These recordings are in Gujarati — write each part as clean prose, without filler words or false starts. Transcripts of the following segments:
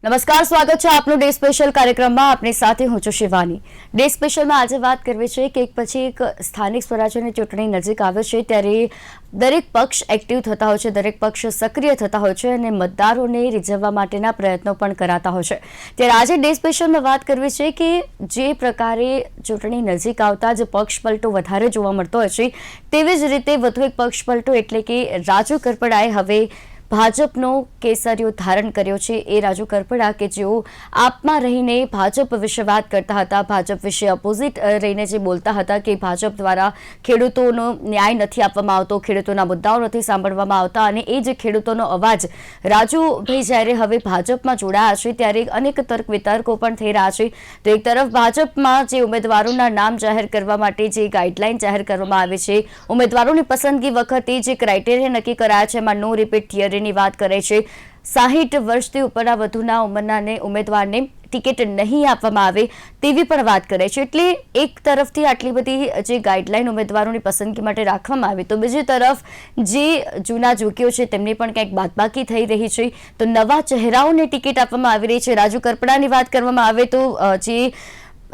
નમસ્કાર, સ્વાગત છે આપનું ડે સ્પેશિયલ કાર્યક્રમમાં. આપની સાથે હું છું શિવાની. ડે સ્પેશિયલમાં આજે વાત કરવી છે કે એક પછી એક સ્થાનિક સ્વરાજ્યની ચૂંટણી નજીક આવે છે ત્યારે દરેક પક્ષ એક્ટિવ થતા હોય છે, દરેક પક્ષ સક્રિય થતા હોય છે અને મતદારોને રીઝવવા માટેના પ્રયત્નો પણ કરાતા હોય છે. ત્યારે આજે ડે સ્પેશિયલમાં વાત કરવી છે કે જે પ્રકારે ચૂંટણી નજીક આવતા જ પક્ષ પલટો વધારે જોવા મળતો હોય છે, તેવી જ રીતે વધુ એક પક્ષ પલટો એટલે કે રાજુ કરપડાએ હવે ભાજપનો કેસરીઓ ધારણ કર્યો છે. એ રાજુ કરપડા કે જેઓ આપમાં રહીને ભાજપ વિશે વાત કરતા હતા, ભાજપ વિશે ઓપોઝિટ રહીને જે બોલતા હતા કે ભાજપ દ્વારા ખેડૂતોનો ન્યાય નથી આપવામાં આવતો, ખેડૂતોના મુદ્દાઓ નથી સાંભળવામાં આવતા, અને એ જે ખેડૂતોનો અવાજ રાજુભાઈ જ્યારે હવે ભાજપમાં જોડાયા છે ત્યારે અનેક તર્ક વિતર્કો પણ થઈ રહ્યા છે. તો એક તરફ ભાજપમાં જે ઉમેદવારોના નામ જાહેર કરવા માટે જે ગાઈડલાઈન જાહેર કરવામાં આવે છે, ઉમેદવારોની પસંદગી વખતે જે ક્રાઇટેરિયા નક્કી કરાયા છે એમાં નો રિપીટ થિયરી ની વાત કરે છે. 60 વર્ષથી ઉપરના વધુના ઉંમરના ઉમેદવારને ટિકિટ નહીં આપવામાં આવે તેવી પણ વાત કરે છે. એટલે એક તરફથી આટલી બધી જે ગાઈડલાઈન ઉમેદવારોની પસંદગી માટે રાખવામાં આવી, તો બીજી તરફ જે જૂના જોકીઓ છે તેમની પણ કંઈક બાદબાકી થઈ રહી છે. તો નવા ચહેરાઓને ટિકિટ આપવામાં આવી રહી છે. રાજુ કરપડાની વાત કરવામાં આવે તો જે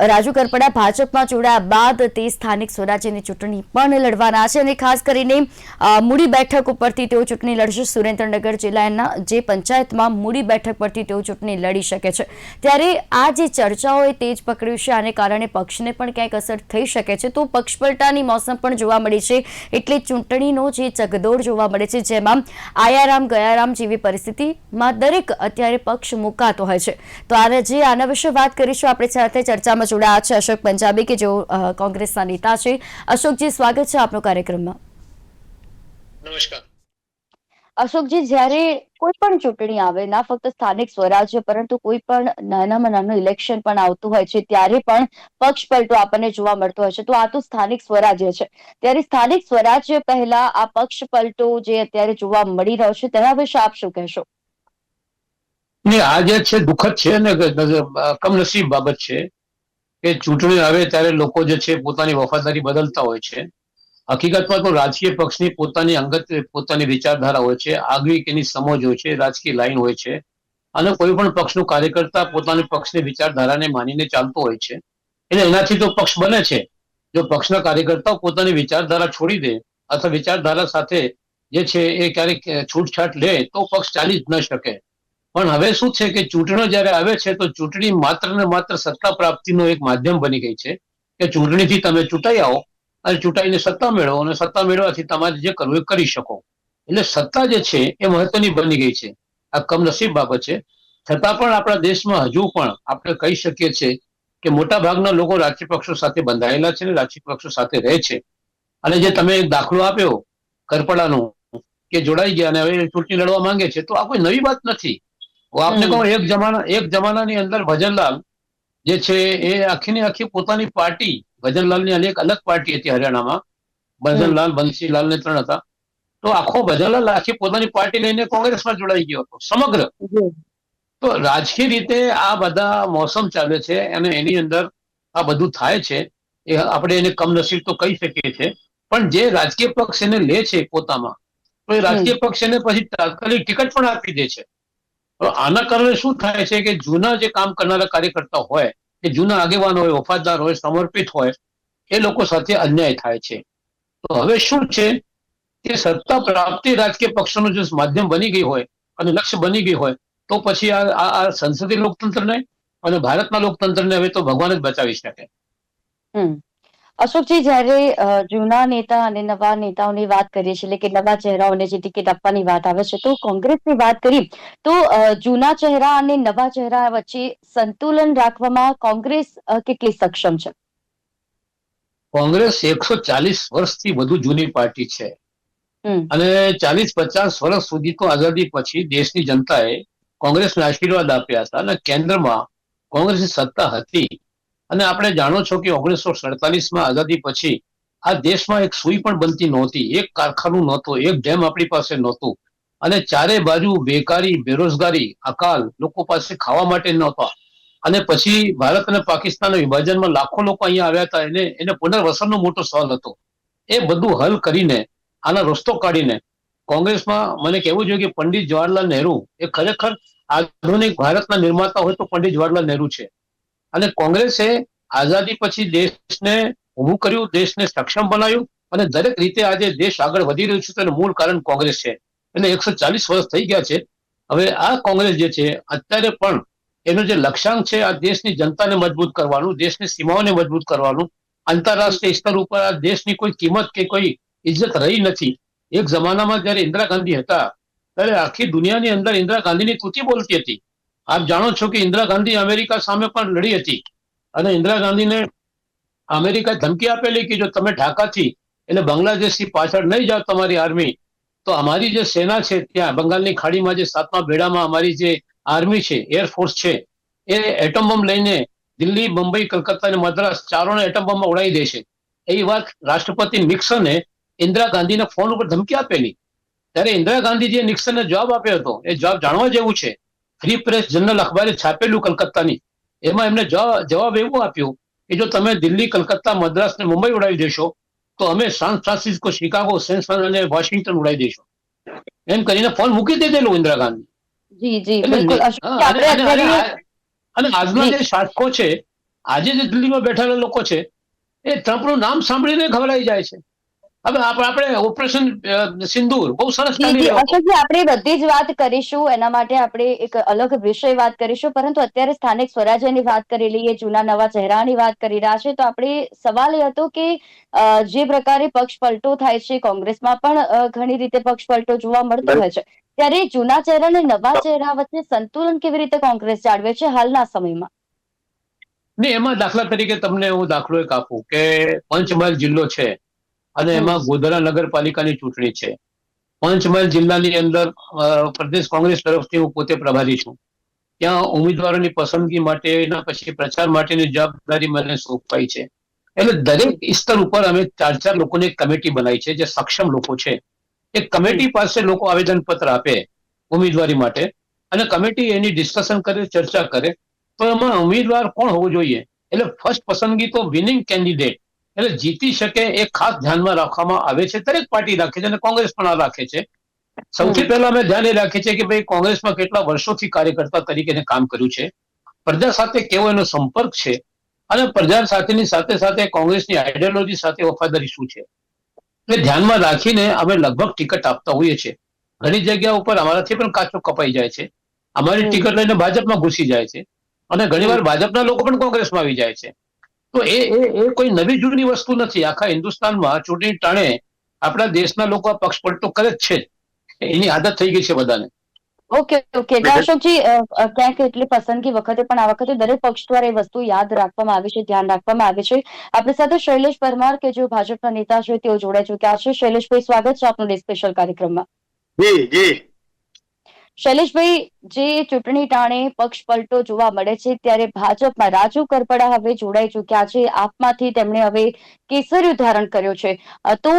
રાજુ કરપડા ભાજપમાં જોડાયા બાદ તે સ્થાનિક સ્વરાજ્યની ચૂંટણી પણ લડવાના છે અને ખાસ કરીને મૂડી બેઠક ઉપરથી તેઓ ચૂંટણી લડશે. સુરેન્દ્રનગર જિલ્લાના જે પંચાયતમાં મૂડી બેઠક પરથી તેઓ ચૂંટણી લડી શકે છે. ત્યારે આ જે ચર્ચાઓએ તેજ પકડ્યું છે, આને કારણે પક્ષને પણ ક્યાંક અસર થઈ શકે છે. તો પક્ષપલટાની મોસમ પણ જોવા મળી છે. એટલે ચૂંટણીનો જે ચગદોડ જોવા મળે છે, જેમાં આયારામ ગયારામ જેવી પરિસ્થિતિમાં દરેક અત્યારે પક્ષ મુકાતો હોય છે. તો આના વિશે વાત કરીશું. આપણે સાથે ચર્ચામાં જોડાયા છે અશોક પંજાબી કે જેઓ કોંગ્રેસના નેતા છે. અશોકજી, સ્વાગત છે આપનો કાર્યક્રમમાં. નમસ્કાર. અશોકજી, જ્યારે કોઈ પણ ચૂંટણી આવે, ના ફક્ત સ્થાનિક સ્વરાજ્ય પરંતુ કોઈ પણ નાનામાં નાનું ઇલેક્શન પણ આવતું હોય છે, ત્યારે પણ પક્ષ પલટો આપણને જોવા મળતો હોય છે. તો આ તો સ્થાનિક સ્વરાજ્ય છે. ત્યારે સ્થાનિક સ્વરાજ્ય પહેલા આ પક્ષ પલટો જે અત્યારે જોવા મળી રહ્યો છે તેના વિશે આપ શું કહેશો? આ જે છે દુઃખદ છે ને કમનસીબ બાબત છે કે ચૂંટણી આવે ત્યારે લોકો જે છે પોતાની વફાદારી બદલતા હોય છે. હકીકતમાં તો રાજકીય પક્ષની પોતાની અંગત પોતાની વિચારધારા હોય છે, આગવી એની સમજ હોય છે, રાજકીય લાઈન હોય છે, અને કોઈ પણ પક્ષનું કાર્યકર્તા પોતાની પક્ષની વિચારધારાને માનીને ચાલતો હોય છે. એટલે એનાથી તો પક્ષ બને છે. જો પક્ષના કાર્યકર્તાઓ પોતાની વિચારધારા છોડી દે અથવા વિચારધારા સાથે જે છે એ ક્યારેક છૂટછાટ લે તો પક્ષ ચાલી જ ન શકે. પણ હવે શું છે કે ચૂંટણીઓ જ્યારે આવે છે તો ચૂંટણી માત્ર ને માત્ર સત્તા પ્રાપ્તિનો એક માધ્યમ બની ગઈ છે કે ચૂંટણીથી તમે ચૂંટાઈ આવો અને ચૂંટાઈને સત્તા મેળવો અને સત્તા મેળવવાથી તમારે જે કરવું એ કરી શકો. એટલે સત્તા જે છે એ મહત્વની બની ગઈ છે. આ કમનસીબ બાબત છે. છતાં પણ આપણા દેશમાં હજુ પણ આપણે કહી શકીએ છીએ કે મોટા ભાગના લોકો રાજકીય પક્ષો સાથે બંધાયેલા છે અને રાજકીય પક્ષો સાથે રહે છે. અને જે તમે એક દાખલો આપ્યો કરપડાનો કે જોડાઈ ગયા અને હવે ચૂંટણી લડવા માંગે છે, તો આ કોઈ નવી વાત નથી. હું આપને કહું, એક જમાનાની અંદર ભજનલાલ જે છે એ આખીની આખી પોતાની પાર્ટી, ભજનલાલની અનેક અલગ પાર્ટી હતી હરિયાણામાં, ભજનલાલ, બંસીલાલ ને 3 હતા. તો આખો ભજનલાલ આખી પોતાની પાર્ટી લઈને કોંગ્રેસમાં જોડાઈ ગયો હતો સમગ્ર. તો રાજકીય રીતે આ બધા મોસમ ચાલે છે અને એની અંદર આ બધું થાય છે. એ આપણે એને કમનસીબ તો કહી શકીએ છીએ. પણ જે રાજકીય પક્ષ એને લે છે પોતામાં, તો એ રાજકીય પક્ષ એને પછી તાત્કાલિક ટિકિટ પણ આપી દે છે. આના કારણે શું થાય છે કે જૂના જે કામ કરનારા કાર્યકર્તા હોય, કે જૂના આગેવાન હોય, વફાદાર હોય, સમર્પિત હોય, એ લોકો સાથે અન્યાય થાય છે. તો હવે શું છે કે સત્તા પ્રાપ્તિ રાજકીય પક્ષોનું જો માધ્યમ બની ગઈ હોય અને લક્ષ્ય બની ગઈ હોય, તો પછી આ સંસદીય લોકતંત્રને અને ભારતના લોકતંત્રને હવે તો ભગવાન જ બચાવી શકે. અશોકજી, જ્યારે જૂના નેતા અને નવા નેતાઓની વાત કરીએ છીએ, એટલે કે નવા ચહેરાઓને જે ટિકિટ આપવાની વાત આવે છે, તો કોંગ્રેસની વાત કરી તો જૂના ચહેરા અને નવા ચહેરા વચ્ચે સંતુલન રાખવામાં કોંગ્રેસ કેટલી સક્ષમ છે? કોંગ્રેસ 140 વર્ષથી વધુ જૂની પાર્ટી છે અને 40-50 વર્ષ સુધી તો આઝાદી પછી દેશની જનતાએ કોંગ્રેસને આશીર્વાદ આપ્યા હતા અને કેન્દ્રમાં કોંગ્રેસની સત્તા હતી. અને આપણે જાણો છો કે 1947માં આઝાદી પછી આ દેશમાં એક સુઈ પણ બનતી નહોતી, એક કારખાનું નહોતું, એક ડેમ આપણી પાસે નહોતું, અને ચારે બાજુ બેકારી, બેરોજગારી, અકાલ, લોકો પાસે ખાવા માટે નહોતા. અને પછી ભારત અને પાકિસ્તાનના વિભાજનમાં લાખો લોકો અહીંયા આવ્યા હતા. એને પુનર્વસનનો મોટો સવાલ હતો. એ બધું હલ કરીને, આના રસ્તો કાઢીને કોંગ્રેસમાં મને કહેવું જોઈએ કે પંડિત જવાહરલાલ નહેરુ એ ખરેખર આધુનિક ભારતના નિર્માતા હોય તો પંડિત જવાહરલાલ નહેરુ છે. અને કોંગ્રેસે આઝાદી પછી દેશને ઊભું કર્યું, દેશને સક્ષમ બનાવ્યું અને દરેક રીતે આજે દેશ આગળ વધી રહ્યું છે તેનું મૂળ કારણ કોંગ્રેસ છે. એટલે 140 વર્ષ થઈ ગયા છે. હવે આ કોંગ્રેસ જે છે અત્યારે પણ એનું જે લક્ષ્યાંક છે આ દેશની જનતાને મજબૂત કરવાનું, દેશની સીમાઓને મજબૂત કરવાનું, આંતરરાષ્ટ્રીય સ્તર ઉપર આ દેશની કોઈ કિંમત કે કોઈ ઇજ્જત રહી નથી. એક જમાનામાં જયારે ઇન્દિરા ગાંધી હતા ત્યારે આખી દુનિયાની અંદર ઇન્દિરા ગાંધીની તૂટી બોલતી હતી. આપ જાણો છો કે ઇન્દિરા ગાંધી અમેરિકા સામે પણ લડી હતી અને ઇન્દિરા ગાંધીને અમેરિકાએ ધમકી આપેલી કે જો તમે ઢાકાથી એટલે બાંગ્લાદેશથી પાછળ નહીં જાઓ તમારી આર્મી, તો અમારી જે સેના છે ત્યાં બંગાળની ખાડીમાં જે 7મા બેડામાં અમારી જે આર્મી છે, એરફોર્સ છે, એ એટમ બોમ્બ લઈને દિલ્હી, મુંબઈ, કલકત્તા અને મદ્રાસ ચારોને એટમ બોમ્બમાં ઉડાવી દેશે. એ વાત રાષ્ટ્રપતિ નિક્સને ઇન્દિરા ગાંધીને ફોન ઉપર ધમકી આપેલી. ત્યારે ઇન્દિરા ગાંધીજીએ નિક્સનને જવાબ આપ્યો હતો. એ જવાબ જાણવા જેવું છે. ફ્રી પ્રેસ જનરલ અખબારે છાપેલું કલકત્તાની, એમાં એમને જવાબ એવું આપ્યું કે જો તમે દિલ્હી, કલકત્તા, મદ્રાસ ને મુંબઈ ઉડાવી દેશો તો અમે સાન ફ્રાન્સિસ્કો, શિકાગો, સેન અને વોશિંગ્ટન ઉડાવી દઈશું. એમ કરીને ફોન મૂકી દીધેલું ઇન્દિરા ગાંધી. જી જી એટલે બિલકુલ. અશોકજી, આપણે અત્યારે અને આજના જી જે શાસકો છે, આજે જે દિલ્હીમાં બેઠેલા લોકો છે, એ ટ્રમ્પનું નામ સાંભળીને ઘબરાઈ જાય છે. હવે આપણે ઓપરેશન સિંદૂર બહુ સરસ જી ચાલી જી રહ્યો હતો. અશોકજી, આપણે બધી જ વાત કરીશું, એના માટે આપણે એક અલગ વિષય વાત કરીશું, પરંતુ અત્યારે સ્થાનિક સ્વરાજ્યની વાત કરી લઈએ, જૂના નવા ચહેરાની વાત કરી રહ્યા છે. તો આપણે સવાલ એ હતો કે જે પ્રકારે પક્ષ પલટો થાય છે કોંગ્રેસમાં પણ ઘણી રીતે પક્ષ પલટો જોવા મળતો હોય છે, ત્યારે જૂના ચહેરા અને નવા ચહેરા વચ્ચે સંતુલન કેવી રીતે કોંગ્રેસ જાળવે છે હાલના સમયમાં? ને એમાં દાખલા તરીકે તમને હું દાખલો એક આપું કે પંચમહાલ જિલ્લો છે અને એમાં ગોધરા નગરપાલિકાની ચૂંટણી છે. પંચમહાલ જિલ્લાની અંદર પ્રદેશ કોંગ્રેસ તરફથી હું પોતે પ્રભારી છું. ત્યાં ઉમેદવારોની પસંદગી માટેના પછી પ્રચાર માટેની જવાબદારી મને સોંપાઈ છે. એટલે દરેક સ્તર ઉપર અમે 4 લોકોની એક કમિટી બનાવી છે જે સક્ષમ લોકો છે. એ કમિટી પાસે લોકો આવેદન પત્ર આપે ઉમેદવારી માટે અને કમિટી એની ડિસ્કશન કરે, ચર્ચા કરે. તો એમાં ઉમેદવાર કોણ હોવો જોઈએ? એટલે ફર્સ્ટ પસંદગી તો વિનિંગ કેન્ડિડેટ, એટલે જીતી શકે એ ખાસ ધ્યાનમાં રાખવામાં આવે છે. દરેક પાર્ટી રાખે છે અને કોંગ્રેસ પણ આ રાખે છે. સૌથી પહેલા અમે ધ્યાન એ રાખીએ છીએ કે ભાઈ કોંગ્રેસમાં કેટલા વર્ષોથી કાર્યકર્તા તરીકે કામ કર્યું છે, પ્રજા સાથે કેવો એનો સંપર્ક છે અને પ્રજા સાથેની સાથે સાથે કોંગ્રેસની આઈડિયોલોજી સાથે વફાદારી શું છે, એટલે ધ્યાનમાં રાખીને અમે લગભગ ટિકિટ આપતા હોઈએ છીએ. ઘણી જગ્યા ઉપર અમારાથી પણ કાચો કપાઈ જાય છે. અમારી ટિકિટ લઈને ભાજપમાં ઘૂસી જાય છે અને ઘણીવાર ભાજપના લોકો પણ કોંગ્રેસમાં આવી જાય છે. તો એ કોઈ નવી જૂની વસ્તુ નથી. આખા હિન્દુસ્તાનમાં ચૂંટણી ટાણે આપણા દેશના લોકો પક્ષ પલટો કરે જ છે. એની આદત થઈ ગઈ છે બધાને. Okay okay. એટલે અશોકજી, ક્યાંક એટલી પસંદગી વખતે પણ આ વખતે દરેક પક્ષ દ્વારા એ વસ્તુ યાદ રાખવામાં આવે છે, ધ્યાન રાખવામાં આવે છે. આપણી સાથે શૈલેષ પરમાર કે જેઓ ભાજપના નેતા છે તેઓ જોડાઈ ચુક્યા છે. શૈલેષભાઈ, સ્વાગત છે આપનું ડે સ્પેશિયલ કાર્યક્રમમાં. જી જી. શૈલેષભાઈ, જે ચૂંટણી ટાણે પક્ષ પલટો જોવા મળે છે ત્યારે ભાજપમાં રાજુ કરપડા હવે જોડાઈ ચુક્યા છે. આપમાંથી તેમણે હવે કેસરી ધારણ કર્યો છે. તો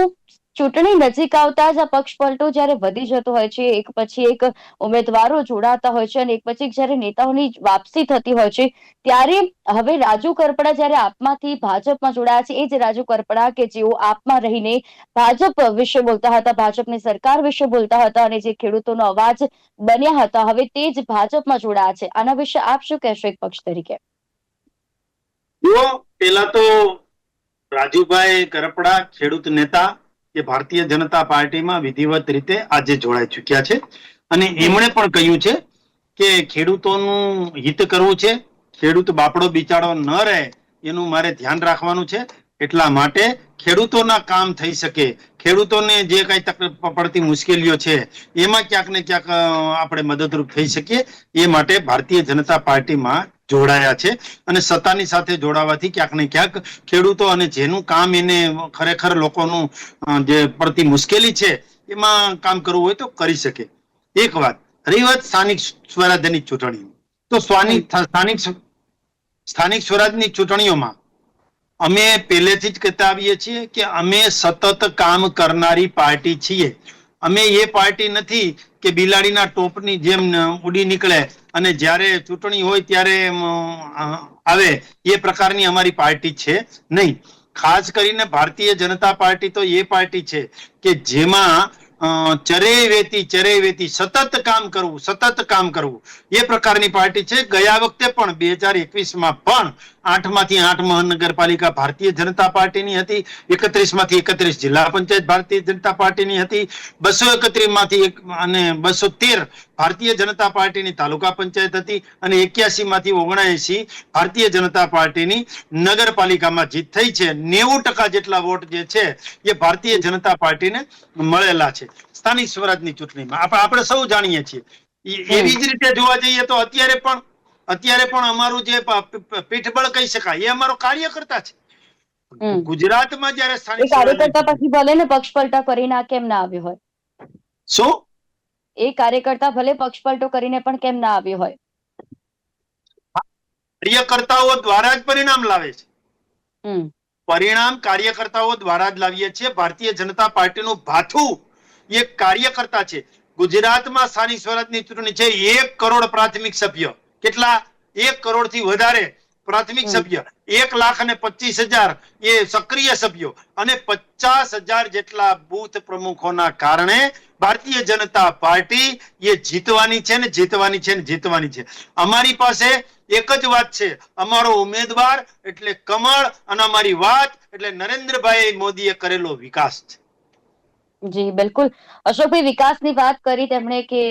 ચૂંટણી નજીક આવતા જ આ પક્ષ પલટો જયારે વધી જતો હોય છે, એક પછી એક ઉમેદવારો જોડાતા હોય છે અને એક પછી જયારે નેતાઓની વાપસી થતી હોય છે, ત્યારે હવે રાજુ કરપડા જયારે આપમાંથી ભાજપમાં જોડાયા છે, એ જ રાજુ કરપડા કે જેઓ આપમાં રહીને ભાજપ વિશે બોલતા હતા, ભાજપની સરકાર વિશે બોલતા હતા અને જે ખેડૂતોનો અવાજ બન્યા હતા, હવે તે જ ભાજપમાં જોડાયા છે. આના વિશે આપ શું કહેશો એક પક્ષ તરીકે? જુઓ, પેલા તો રાજુભાઈ કરપડા ખેડૂત નેતા એ ભારતીય જનતા પાર્ટીમાં વિધિવત રીતે આજે જોડાઈ ચુક્યા છે અને એમણે પણ કહ્યું છે કે ખેડૂતોનું હિત કરવું છે, ખેડૂત બાપડો બિચારો ન રહે એનું મારે ધ્યાન રાખવાનું છે. એટલા માટે ખેડૂતોના કામ થઈ શકે, ખેડૂતોને જે કઈ તકલીફ પડતી મુશ્કેલીઓ છે એમાં ક્યાંક ને ક્યાંક આપણે મદદરૂપ થઈ શકીએ એ માટે ભારતીય જનતા પાર્ટીમાં જોડાયા છે. અને સત્તાની સાથે જોડાવાથી ક્યાંક ને ક્યાંક ખેડૂતો અને જેનું કામ એને ખરેખર લોકોનું જે પડતી મુશ્કેલી છે એમાં કામ કરવું હોય તો કરી શકે. એક વાત રહી વાત સ્થાનિક સ્વરાજ્યની ચૂંટણી, તો સ્થાનિક સ્વરાજની ચૂંટણીઓમાં અમે પહેલેથી જ કહેતા આવીએ છીએ કે અમે સતત કામ કરનારી પાર્ટી છીએ. અમે એ પાર્ટી નથી કે બિલાડીના ટોપની જેમ ઉડી નીકળે અને જ્યારે ચૂંટણી હોય ત્યારે આવે, એ પ્રકારની અમારી પાર્ટી છે નહીં. ખાસ કરીને ભારતીય જનતા પાર્ટી તો એ પાર્ટી છે કે જેમાં ચરે વેતી સતત કામ કરવું એ પ્રકારની પાર્ટી છે. ગયા વખતે પણ 2021માં પણ 8માંથી 8 મહાનગરપાલિકા ભારતીય જનતા પાર્ટીની હતી, 31માંથી 31 જિલ્લા પંચાયત ભારતીય જનતા પાર્ટીની હતી, 231માંથી અને 213 ભારતીય જનતા પાર્ટીની તાલુકા પંચાયત હતી અને 81માંથી 79 ભારતીય જનતા પાર્ટીની નગરપાલિકામાં જીત થઈ છે. 90% જેટલા વોટ જે છે એ ભારતીય જનતા પાર્ટીને મળેલા છે સ્થાનિક સ્વરાજની ચૂંટણીમાં. આપણે સૌ જાણીએ છીએ. એવી જ રીતે જોવા જઈએ તો અત્યારે પણ અમારું જે પીઠબળ કહી શકાય એ અમારો કાર્યકર્તા છે. ગુજરાતમાં જયારે સ્થાનિક કાર્યકર્તા પછી ભલે ને પક્ષ પલટા કરીને કેમ ના આવ્યો હોય, શું એ કાર્યકર્તા ભલે પક્ષ પલટો કરીને પણ કેમ ના આવ્યો હોય, કાર્યકર્તાઓ દ્વારા જ પરિણામ લાવે છે. પરિણામ કાર્યકર્તાઓ દ્વારા જ લાવીએ છીએ. ભારતીય જનતા પાર્ટીનું ભાથું એક કાર્યકર્તા છે. ગુજરાતમાં સ્થાનિક સ્વરાજની ચૂંટણી છે. 1 કરોડ પ્રાથમિક સભ્ય, કેટલા 1 કરોડથી વધારે પ્રાથમિક સભ્ય, 1,25,000 એ સક્રિય સભ્યો અને 50,000 જેટલા બૂથ પ્રમુખોના કારણે ભારતીય જનતા પાર્ટી એ જીતવાની છે ને જીતવાની છે ને જીતવાની છે. અમારી પાસે એક જ વાત છે, અમારો ઉમેદવાર એટલે કમળ અને અમારી વાત એટલે નરેન્દ્રભાઈ મોદીએ કરેલો વિકાસ છે. જી બિલકુલ. અશોકભાઈ, વિકાસની વાત કરી તેમણે કે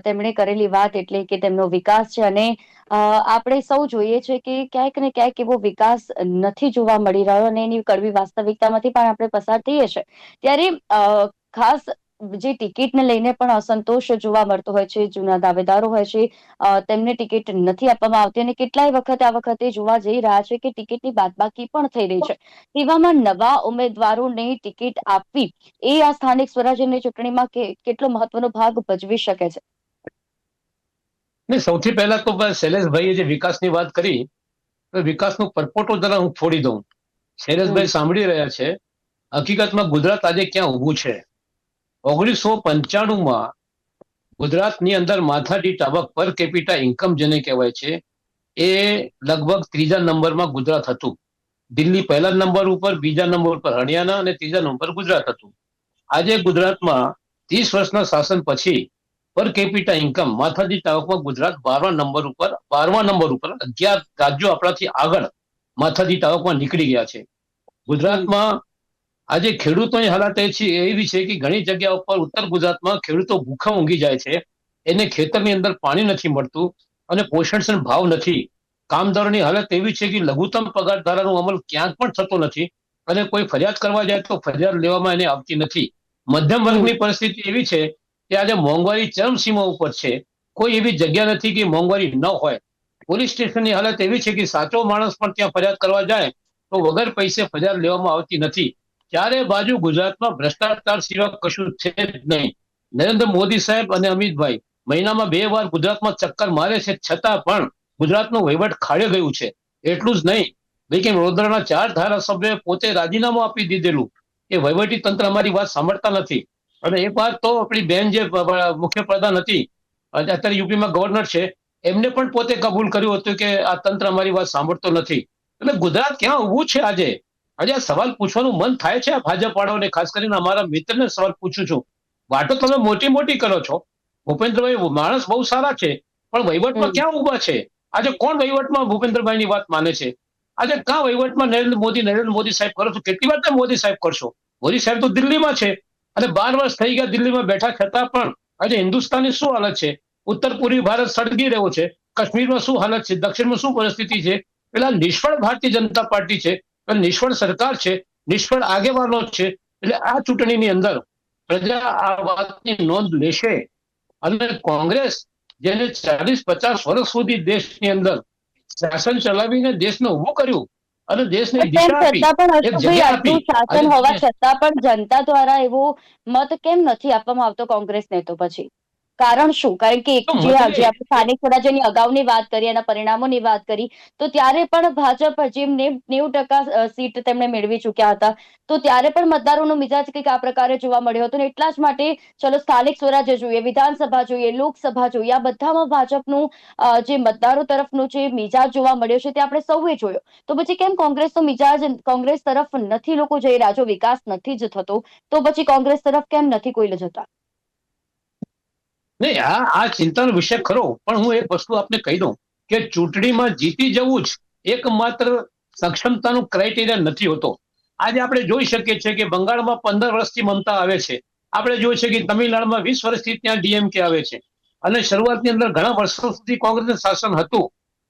તેમણે કરેલી વાત એટલે કે તેમનો વિકાસ છે અને આપણે સૌ જોઈએ છે કે ક્યાંક ને ક્યાંક એવો વિકાસ નથી જોવા મળી રહ્યો અને એની કડવી વાસ્તવિકતામાંથી પણ આપણે પસાર થઈએ છીએ. ત્યારે ખાસ જે ટિકિટને લઈને પણ અસંતોષ જોવા મળતો હોય છે, જૂના દાવેદારો હોય છે તેમને ટિકિટ નથી આપવામાં આવતી અને કેટલાય વખત આ વખતે જોવા જઈ રહ્યા છે કે ટિકિટની બાદબાકી પણ થઈ રહી છે. એવામાં નવા ઉમેદવારોને ટિકિટ આપવી એ આ સ્થાનિક સ્વરાજ્યની ચૂંટણીમાં કેટલો મહત્વનો ભાગ ભજવી શકે છે? સૌથી પહેલા તો શૈલેષભાઈએ જે વિકાસની વાત કરી, તો વિકાસનું પરપોટો જરા હું ફોડી દઉં. શૈલેષભાઈ સાંભળી રહ્યા છે. હકીકતમાં ગુજરાત આજે ક્યાં ઊભું છે? 1995માં ગુજરાતની અંદર માથાદીઠ આવક પર કેપિટા ઇન્કમ જેને કહેવાય છે એ લગભગ 3જા નંબરમાં ગુજરાત હતું. દિલ્હી પહેલા નંબર ઉપર, બીજા નંબર ઉપર હરિયાણા અને 3જા નંબર પર ગુજરાત હતું. આજે ગુજરાતમાં 30 વર્ષના શાસન પછી પર કેપિટા ઇન્કમ માથાદીઠ આવકમાં ગુજરાત 12મા નંબર ઉપર 11 રાજ્યો આપણાથી આગળ માથાદીઠ આવકમાં નીકળી ગયા છે. ગુજરાતમાં આજે ખેડૂતોની હાલત એવી છે કે ઘણી જગ્યા ઉપર ઉત્તર ગુજરાતમાં ખેડૂતો ભૂખા ઊંઘી જાય છે. એને ખેતરની અંદર પાણી નથી મળતું અને પોષણક્ષમ ભાવ નથી. કામદારોની હાલત એવી છે કે લઘુત્તમ પગાર ધારાનો અમલ ક્યાંક પણ થતો નથી અને કોઈ ફરિયાદ કરવા જાય તો ફરિયાદ લેવામાં એને આવતી નથી. મધ્યમ વર્ગની પરિસ્થિતિ એવી છે કે આજે મોંઘવારી ચરમસીમા ઉપર છે. કોઈ એવી જગ્યા નથી કે મોંઘવારી ન હોય. પોલીસ સ્ટેશનની હાલત એવી છે કે સાચો માણસ પણ ત્યાં ફરિયાદ કરવા જાય તો વગર પૈસે ફરિયાદ લેવામાં આવતી નથી. ચારે બાજુ ગુજરાતમાં ભ્રષ્ટાચાર સિવાય કશું છે જ નહીં. નરેન્દ્ર મોદી સાહેબ અને અમિતભાઈ મહિનામાં 2 વાર ગુજરાતમાં ચક્કર મારે છે, છતાં પણ ગુજરાતનું વહીવટ ખાડે ગયું છે. એટલું જ નહીં, લેકિન વડોદરાના 4 ધારાસભ્યોએ પોતે રાજીનામું આપી દીધેલું કે વહીવટી તંત્ર અમારી વાત સાંભળતા નથી. અને એક વાત તો આપણી બેન જે મુખ્ય પ્રધાન હતી, અત્યારે યુપીમાં ગવર્નર છે, એમને પણ પોતે કબૂલ કર્યું હતું કે આ તંત્ર અમારી વાત સાંભળતો નથી. એટલે ગુજરાત ક્યાં ઊભું છે આજે? આજે આ સવાલ પૂછવાનું મન થાય છે. આ ભાજપ વાળાઓને, ખાસ કરીને અમારા મિત્રને સવાલ પૂછું છું. વાતો તમે મોટી મોટી કરો છો. ભૂપેન્દ્રભાઈ માણસ બહુ સારા છે, પણ વહીવટમાં ક્યાં ઊભા છે? આજે કોણ વહીવટમાં ભૂપેન્દ્રભાઈની વાત માને છે? આજે ક્યાં વહીવટમાં નરેન્દ્ર મોદી સાહેબ કરો છો? કેટલી વાર તમે મોદી સાહેબ કરશો? મોદી સાહેબ તો દિલ્હીમાં છે અને 12 વર્ષ થઈ ગયા દિલ્હીમાં બેઠા, છતાં પણ આજે હિન્દુસ્તાનની શું હાલત છે? ઉત્તર પૂર્વી ભારત સળગી રહ્યો છે. કાશ્મીરમાં શું હાલત છે? દક્ષિણમાં શું પરિસ્થિતિ છે? પેલા નિષ્ફળ ભારતીય જનતા પાર્ટી છે, નિષ્ફળ સરકાર છે, નિષ્ફળ આગેવાનો છે. એટલે આ ચૂંટણીની અંદર પ્રજા આ વાતની નોંધ લેશે અને કોંગ્રેસ જેને 40-50 વર્ષ સુધી દેશની અંદર શાસન ચલાવીને દેશને ઉભું કર્યું અને દેશને દિશા આપી, એક જગ્યા આપી, શાસન હોવા છતાં પણ જનતા દ્વારા એવો મત કેમ નથી આપવામાં આવતો કોંગ્રેસને? તો પછી કારણ શું? કારણ કે જે આપણે સ્થાનિક સ્વરાજ્યની અગાઉની વાત કરી, એના પરિણામોની વાત કરી, તો ત્યારે પણ ભાજપ જે 90% સીટ તેમણે મેળવી ચૂક્યા હતા, તો ત્યારે પણ મતદારોનો મિજાજ કંઈક આ પ્રકારે જોવા મળ્યો હતો. ને એટલા જ માટે ચલો સ્થાનિક સ્વરાજ્ય જોઈએ, વિધાનસભા જોઈએ, લોકસભા જોઈએ, આ બધામાં ભાજપનું જે મતદારો તરફનો જે મિજાજ જોવા મળ્યો છે તે આપણે સૌએ જોયો. તો પછી કેમ કોંગ્રેસનો મિજાજ કોંગ્રેસ તરફ નથી લોકો જઈ રહ્યા? જો વિકાસ નથી જ થતો તો પછી કોંગ્રેસ તરફ કેમ નથી કોઈ જતા? નહીં, આ ચિંતાનો વિષય ખરો, પણ હું એક વસ્તુ આપને કહી દઉં કે ચૂંટણીમાં જીતી જવું જ એકમાત્ર સક્ષમતાનું ક્રાઇટેરિયા નથી હોતો. આજે આપણે જોઈ શકીએ છીએ કે બંગાળમાં 15 વર્ષથી મમતા આવે છે, આપણે જોઈએ છે કે તમિલનાડુમાં 20 વર્ષથી ત્યાં ડીએમકે આવે છે, અને શરૂઆતની અંદર ઘણા વર્ષો સુધી કોંગ્રેસનું શાસન હતું.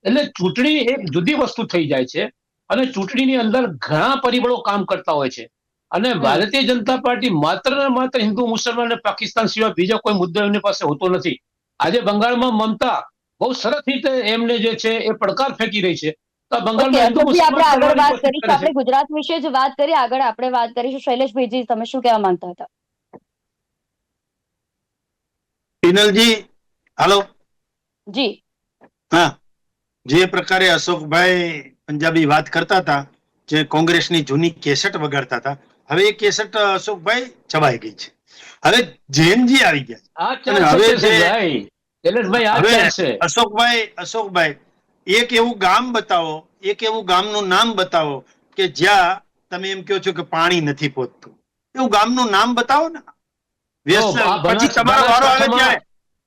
એટલે ચૂંટણી એક જુદી વસ્તુ થઈ જાય છે, અને ચૂંટણીની અંદર ઘણા પરિબળો કામ કરતા હોય છે. અને ભારતીય જનતા પાર્ટી માત્ર ને માત્ર હિન્દુ મુસલમાન અને પાકિસ્તાન સિવાય બીજો કોઈ મુદ્દો એમની પાસે હોતો નથી. આજે બંગાળમાં મમતા બહુ સરસ રીતે એમને જે છે એ પડકાર ફેંકી રહી છે. તો ઓકે, બંગાળમાં હિન્દુ અશોકજી, આપણે આગળ મુસલમાન વાત કોશિશ કરીશું. કરે છે. આપણે ગુજરાત વિશે જ વાત કરી, આગળ આપણે વાત કરીશું. શૈલેષભાઈજી, તમે શું કહેવા માંગતા હતા? પિનલજી, હાલો. જી. હા, જે પ્રકારે અશોકભાઈ પંજાબી વાત કરતા હતા, જે કોંગ્રેસની જૂની કેસેટ વગાડતા હતા, હવે એ કેસેટ અશોકભાઈ ચબાઈ ગઈ છે. હવે જૈનજી આવી ગયા આ છે. અને ચાલશે હવે છે જે ભાઈ, શૈલેષભાઈ, આ હવે ચાલશે. અશોકભાઈ એક એવું ગામ બતાવો, એક એવું ગામનું નામ બતાવો કે જ્યાં તમે એમ કહો છો કે પાણી નથી પહોંચતું. એવું ગામનું નામ બતાવો ને. પછી તમારો વારો આવે ત્યારે,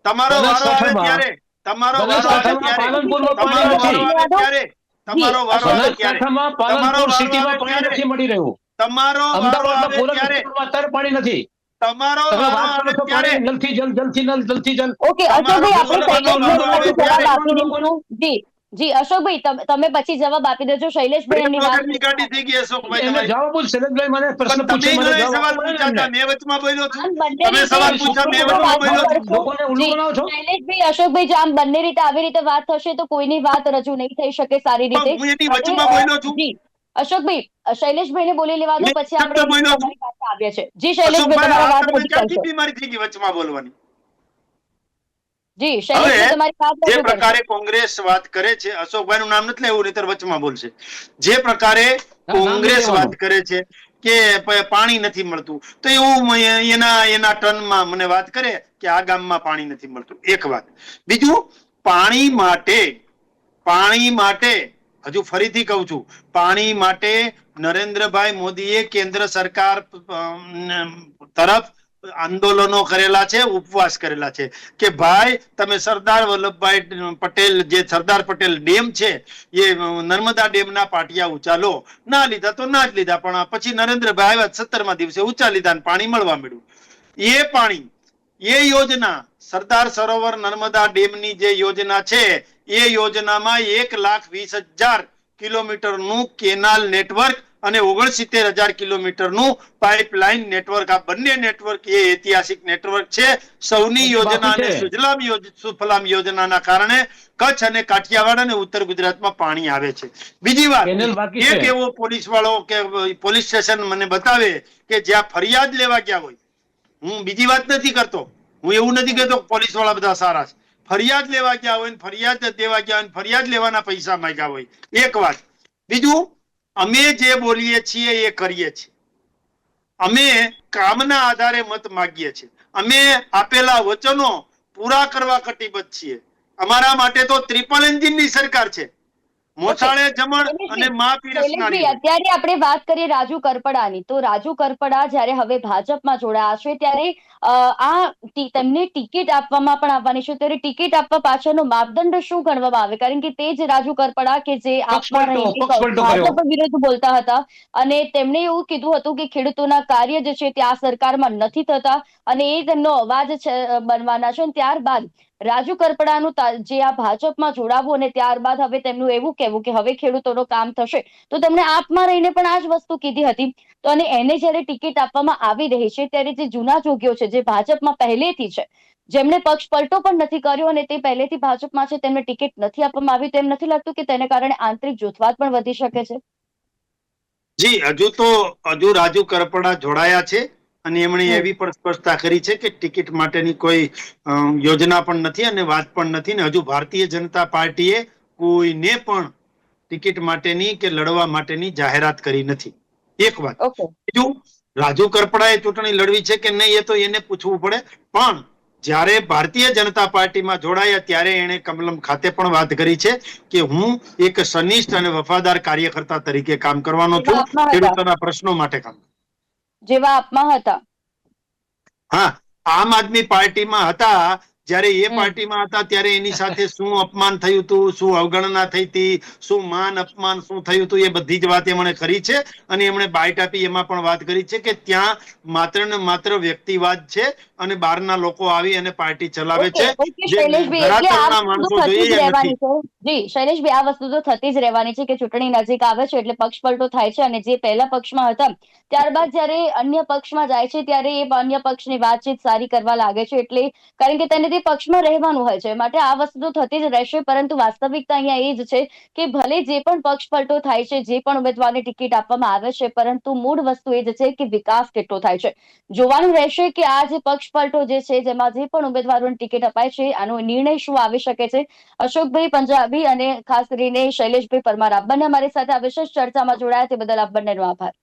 તમારો વારો આવે ત્યારે, તમારો વારો આવે ત્યારે, પાલનપુરમાં તમારો પાણી વારો નથી. આવે ત્યારે, તમારો વારો આવે ત્યારે, બનાસકાંઠામાં તમારો પાલનપુર વારો સિટીમાં આવે પાણી ત્યારે, નથી મળી રહ્યું. તમારો વારો અમદાવાદના આવે પૂરા ત્યારે, વિસ્તારમાં અત્યારે પાણી નથી. તમારો તમે વારો વાત આવે કરો છો ત્યારે, પાણી જલથી જલ, જલથી નલ, જલથી જલ. ઓકે, તમારો અશોકભાઈ, આપણે વારો આવે શૈલેષભાઈને પછી જવાબ આપી ત્યારે, દઈશું. જી જી, અશોકભાઈ, તમે પછી જવાબ આપી દેજો. શૈલેષભાઈ એક એમની વાત વખતની ગાડી થઈ ગઈ અશોકભાઈ એમને તમારી. જવાબ જ શૈલેષભાઈ મને પ્રશ્ન પણ તમે પૂછે, મને ઘણા જવાબ સવાલ આપવો પડે ને પૂછ્યા હતા, એમને. મેં વચમાં બોલ્યો છું. આમ બંને તમે રીતે સવાલ પૂછ્યા, મેં આપણે વચમાં વાત બોલ્યો છું. કરશું. લોકોને ઉલ્લુ જી, બનાવો છો. શૈલેષભાઈ, અશોકભાઈ, જો આમ બંને રીતે આવી રીતે વાત થશે તો કોઈની વાત રજૂ નહીં થઈ શકે સારી રીતે. પણ હું એની અને, વચમાં બોલ્યો છું. જી, અશોકભાઈ, શૈલેષભાઈને બોલી લેવા દો, મેં પછી શબ્દ આપણે બોલ્યો છું. તમારી પાસે આવીએ છીએ. જી શૈલેષભાઈ, અશોકભાઈ, તમારા આ વાત તમને રજૂ ક્યાંથી કરશો. બીમારી થઈ ગઈ વચમાં બોલવાની? જી શૈલેષભાઈ, હવે તમારી વાત જે રજૂ કરશો. પ્રકારે કોંગ્રેસ વાત કરે છે, અશોકભાઈ નું નામ નથી લેવું, નહીંતર વચમાં બોલશે. જે પ્રકારે નામ નહીં કોંગ્રેસ લેવાનું. વાત કરે છે કે પાણી નથી મળતું, તો એવું એના ટર્નમાં મને વાત કરે કે આ ગામમાં પાણી નથી મળતું. એક વાત. બીજું, પાણી માટે હજુ ફરીથી કહું છું, પાણી માટે નરેન્દ્રભાઈ મોદીએ કેન્દ્ર સરકાર તરફ આંદોલનો કરેલા છે, ઉપવાસ કરેલા છે કે ભાઈ તમે સરદાર વલ્લભભાઈ પટેલ, જે સરદાર પટેલ ડેમ છે એ નર્મદા ડેમના પાટિયા ઊંચા લો. ના લીધા તો ના જ લીધા, પણ પછી નરેન્દ્રભાઈ આવ્યા 17મા દિવસે ઊંચા લીધા અને પાણી મળવા મળ્યું. એ પાણી, એ યોજના, સરદાર સરોવર નર્મદા ડેમની જે યોજના છે, એ યોજનામાં 1,20,000 કિલોમીટરનું કેનાલ નેટવર્ક અને 69,000 કિલોમીટરનું પાઇપલાઇન નેટવર્ક, આ બંને નેટવર્ક એ ઐતિહાસિક નેટવર્ક છે. સૌની યોજના અને સુફલામ યોજનાના કારણે કચ્છ અને કાઠિયાવાડ અને ઉત્તર ગુજરાતમાં પાણી આવે છે. બીજી વાત, કેનેલ બાકી એક છે. એવો પોલીસ વાળો કે પોલીસ સ્ટેશન મને બતાવે કે જ્યાં ફરિયાદ લેવા ગયા હોય. હું બીજી વાત નથી કરતો, હું એવું નથી કહેતો પોલીસ વાળા બધા સારા છે. ફરિયાદ લેવા ગયા હોય, ફરિયાદ દેવા ગયા હોય, ફરિયાદ લેવાના પૈસા માંગ્યા હોય. એક વાત. બીજું, અમે જે બોલીએ છીએ એ કરીએ છીએ. અમે કામના આધારે મત માગીએ છીએ. અમે આપેલા વચનો પૂરા કરવા કટિબદ્ધ છીએ. અમારા માટે તો ટ્રિપલ એન્જિનની સરકાર છે. મોસાળે જમણ અને મા પીરસનારી. અત્યારે આપણે વાત કરીએ રાજુ કરપડાની, તો રાજુ કરપડા જ્યારે હવે ભાજપમાં જોડાયા છે ત્યારે તેમને ટિકિટ આપવામાં પણ આવવાની છે, ત્યારે ટિકિટ આપવા પાછળનો માપદંડ શું ગણવામાં આવે? કારણ કે તે જ રાજુ કરપડા કે જે ભાજપ વિરુદ્ધ બોલતા હતા, અને તેમણે એવું કીધું હતું કે ખેડૂતોના કાર્ય જે છે તે આ સરકારમાં નથી થતા અને એ તેમનો અવાજ બનવાના છે. ત્યારબાદ રાજુ કરપડાનું જે આ ભાજપમાં જોડાવવું અને ત્યારબાદ હવે તેમનું એવું કહેવું કે હવે ખેડૂતોનું કામ થશે, તો તેમણે આપમાં રહીને પણ આ જ વસ્તુ કીધી હતી. તો અને એને જ્યારે ટિકિટ આપવામાં આવી રહી છે ત્યારે જે જૂના જોગીઓ છે, જે ભાજપમાં પહેલેથી છે, જેમણે પક્ષ પલટો પણ નથી કર્યો અને તે પહેલેથી ભાજપમાં છે, તેમને ટિકિટ નથી આપવામાં આવી, તો એમ નથી લાગતું કે તેને કારણે આંતરિક જૂથવાદ પણ વધી શકે છે? જી, હજુ રાજુ કરપડા જોડાયા છે અને એમણે એવી પણ સ્પષ્ટતા કરી છે કે ટિકિટ માટેની કોઈ યોજના પણ નથી અને વાત પણ નથી. ને હજુ ભારતીય જનતા પાર્ટીએ કોઈને પણ ટિકિટ માટેની કે લડવા માટેની જાહેરાત કરી નથી. એક વાત. બીજું, રાજુ કરપડાએ ચૂંટણી લડવી છે કે નહીં એ તો એને પૂછવું પડે, પણ જ્યારે ભારતીય જનતા પાર્ટીમાં જોડાયા ત્યારે એણે કમલમ ખાતે પણ વાત કરી છે કે હું એક સનિષ્ઠ અને વફાદાર કાર્યકર્તા તરીકે કામ કરવાનો છું, ખેડૂતોના પ્રશ્નો માટે કામ. જેવા આપમાં હતા. હા, આમ આદમી પાર્ટીમાં હતા જ્યારે એ પાર્ટીમાં હતા ત્યારે એની સાથે શું અપમાન થયું હતું, શું અવગણના થઈ હતી, શું માન અપમાન શું થયું હતું, એ બધી જ વાત એમણે કરી છે. અને એમણે બાઇટ આપી એમાં પણ વાત કરી છે કે ત્યાં માત્ર ને માત્ર વ્યક્તિવાદ છે અને બહારના લોકો આવી અને પાર્ટી ચલાવે છે. જે ધરાતલના માણસો જોઈએ એ નથી. જી શૈલેષભાઈ, આ વસ્તુ તો થતી જ રહેવાની છે કે ચૂંટણી નજીક આવે છે એટલે પક્ષ પલટો થાય છે, અને જે પહેલા પક્ષમાં હતા ત્યારબાદ જ્યારે અન્ય પક્ષમાં જાય છે ત્યારે એ અન્ય પક્ષની વાતચીત સારી કરવા લાગે છે, એટલે કારણ કે તેને તે પક્ષમાં રહેવાનું હોય છે, માટે આ વસ્તુ તો થતી જ રહેશે. પરંતુ વાસ્તવિકતા અહીંયા એ જ છે કે ભલે જે પણ પક્ષ પલટો થાય છે, જે પણ ઉમેદવારને ટિકિટ આપવામાં આવે છે, પરંતુ મૂળ વસ્તુ એ જ છે કે વિકાસ કેટલો થાય છે. જોવાનું રહેશે કે આ જે પક્ષ પલટો જે છે જેમાં જે પણ ઉમેદવારોને ટિકિટ અપાય છે આનો નિર્ણય શું આવી શકે છે. અશોકભાઈ પંજાબી અને ખાસ કરીને શૈલેષભાઈ પરમાર, આપ બંને અમારી સાથે આ વિશેષ ચર્ચામાં જોડાયા તે બદલ આપ બંનેનો આભાર.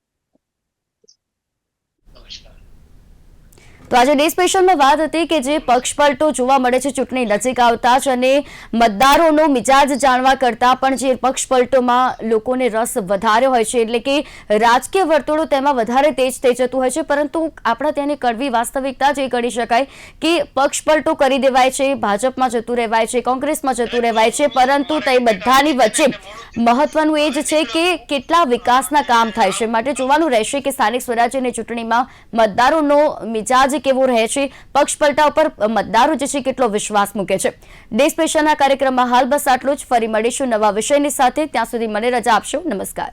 તો આજે ડે સ્પેશિયલમાં વાત હતી કે જે પક્ષ પલટો જોવા મળે છે ચૂંટણી નજીક આવતા જ, અને મતદારોનો મિજાજ જાણવા કરતા પણ જે પક્ષ પલટોમાં લોકોને રસ વધારે હોય છે, એટલે કે રાજકીય વર્તુળો તેમાં વધારે તેજ થઈ જતું હોય છે. પરંતુ આપણા ત્યાંની કડવી વાસ્તવિકતા જ એ ગણી શકાય કે પક્ષ પલટો કરી દેવાય છે, ભાજપમાં જતું રહેવાય છે, કોંગ્રેસમાં જતું રહેવાય છે, પરંતુ તે બધાની વચ્ચે મહત્વનું એ જ છે કે કેટલા વિકાસના કામ થાય છે. માટે જોવાનું રહેશે કે સ્થાનિક સ્વરાજ્યની ચૂંટણીમાં મતદારોનો મિજાજ કેવો રહે છે, પક્ષ પલટા ઉપર મતદારો જે છે કેટલો વિશ્વાસ મૂકે છે. ડે સ્પેશિયલના કાર્યક્રમમાં હાલ બસ આટલું જ. ફરી મળીશું નવા વિષયની સાથે. ત્યાં સુધી મને રજા આપશો. નમસ્કાર.